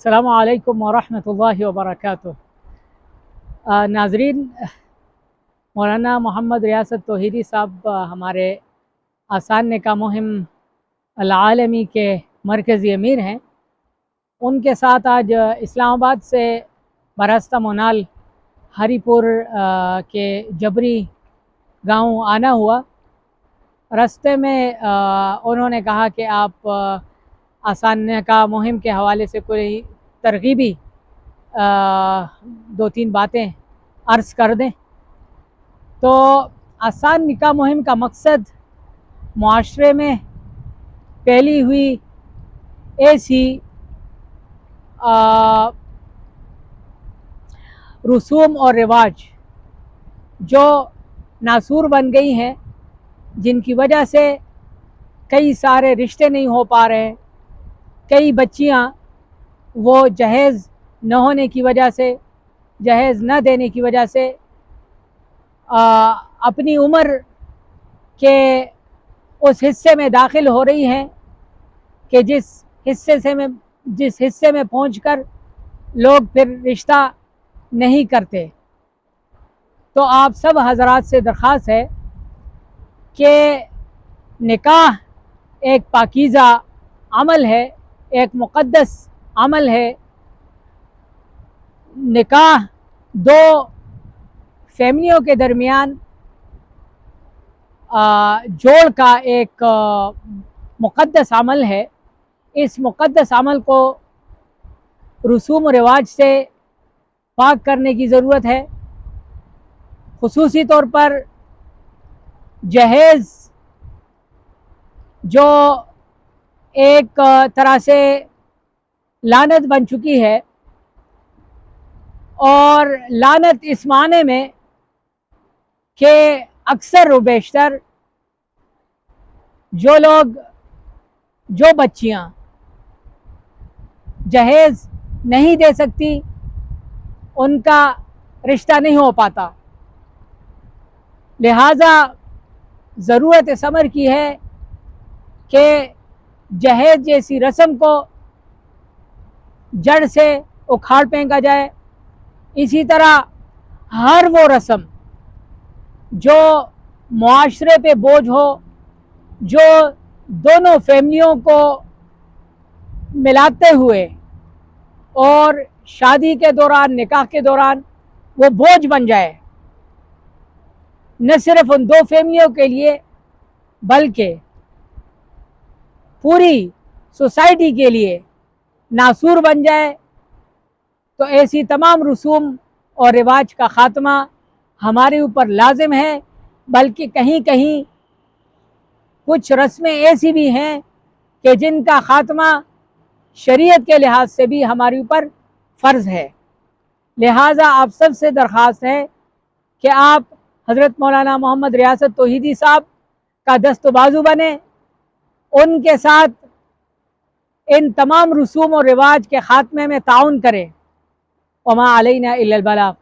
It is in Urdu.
السلام علیکم ورحمۃ اللہ وبرکاتہ۔ ناظرین، مولانا محمد ریاست توحیدی صاحب ہمارے آسان نکاح مہم العالمی کے مرکزی امیر ہیں۔ ان کے ساتھ آج اسلام آباد سے براستہ مونال ہری پور کے جبری گاؤں آنا ہوا۔ راستے میں انہوں نے کہا کہ آپ آسان نکاح مہم کے حوالے سے کوئی ترغیبی دو تین باتیں عرض کر دیں۔ تو آسان نکاح مہم کا مقصد معاشرے میں پھیلی ہوئی ایسی رسوم اور رواج جو ناسور بن گئی ہیں، جن کی وجہ سے کئی سارے رشتے نہیں ہو پا رہے ہیں، کئی بچیاں وہ جہیز نہ ہونے کی وجہ سے، جہیز نہ دینے کی وجہ سے اپنی عمر کے اس حصے میں داخل ہو رہی ہیں کہ جس حصے میں پہنچ کر لوگ پھر رشتہ نہیں کرتے۔ تو آپ سب حضرات سے درخواست ہے کہ نکاح ایک پاکیزہ عمل ہے، ایک مقدس عمل ہے۔ نکاح دو فیملیوں کے درمیان جوڑ کا ایک مقدس عمل ہے۔ اس مقدس عمل کو رسوم و رواج سے پاک کرنے کی ضرورت ہے۔ خصوصی طور پر جہیز جو ایک طرح سے لعنت بن چکی ہے، اور لعنت اس معنی میں کہ اکثر و بیشتر جو بچیاں جہیز نہیں دے سکتی ان کا رشتہ نہیں ہو پاتا۔ لہٰذا ضرورت اس امر کی ہے کہ جہیز جیسی رسم کو جڑ سے اکھاڑ پھینکا جائے۔ اسی طرح ہر وہ رسم جو معاشرے پہ بوجھ ہو، جو دونوں فیملیوں کو ملاتے ہوئے اور شادی کے دوران، نکاح کے دوران وہ بوجھ بن جائے، نہ صرف ان دو فیملیوں کے لیے بلکہ پوری سوسائٹی کے لیے ناسور بن جائے، تو ایسی تمام رسوم اور رواج کا خاتمہ ہمارے اوپر لازم ہے۔ بلکہ کہیں کہیں کچھ رسمیں ایسی بھی ہیں کہ جن کا خاتمہ شریعت کے لحاظ سے بھی ہمارے اوپر فرض ہے۔ لہٰذا آپ سب سے درخواست ہے کہ آپ حضرت مولانا محمد ریاست توحیدی صاحب کا دست و بازو بنیں، ان کے ساتھ ان تمام رسوم و رواج کے خاتمے میں تعاون کریں۔ وما علینا الا البلاغ۔